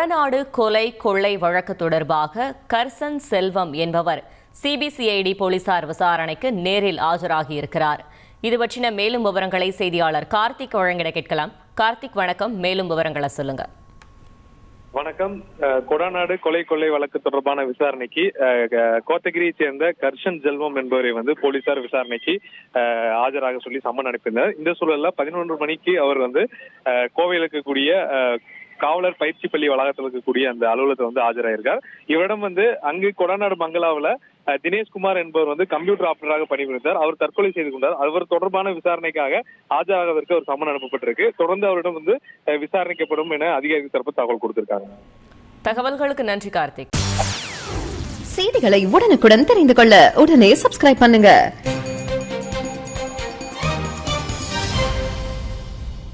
கொடநாடு கொலை கொள்ளை வழக்கு தொடர்பாக கர்சன் செல்வம் என்பவர் சிபிசிஐடி போலீசார் விசாரணைக்கு நேரில் ஆஜராகியிருக்கிறார். இது பற்றின மேலும் விவரங்களை செய்தியாளர் கார்த்திக் வழங்கிட கேட்கலாம். கார்த்திக் வணக்கம், மேலும் விவரங்களை சொல்லுங்க. வணக்கம். கொடநாடு கொலை கொள்ளை வழக்கு தொடர்பான விசாரணைக்கு கோத்தகிரியை சேர்ந்த கர்சன் செல்வம் என்பவரை போலீசார் விசாரணைக்கு ஆஜராக சொல்லி சம்மன் அனுப்பினர். இந்த சூழல்ல 11 மணிக்கு அவர் கோவையில் இருக்கக்கூடிய காவலர் பயிற்சி பள்ளி வளாகத்தில் இருக்கக்கூடிய அந்த அலுவலகத்தை ஆஜராயிருக்கார். இவரிடம் அங்கு கொடநாடு பங்களாவில் தினேஷ்குமார் என்பவர் கம்ப்யூட்டர் ஆபரேட்டராக பணிபுரிந்தார். அவர் தற்கொலை செய்து கொண்டார். அவர் தொடர்பான விசாரணைக்காக ஆஜராவதற்கு ஒரு சம்மன் அனுப்பப்பட்டிருக்கு. தொடர்ந்து அவரிடம் விசாரணைக்கப்படும் என அதிகாரிகள் தரப்பு தகவல் கொடுத்திருக்காங்க. தகவல்களுக்கு நன்றி கார்த்திக். செய்திகளை உடனுக்குடன் தெரிந்து கொள்ள உடனே சப்ஸ்கிரைப் பண்ணுங்க.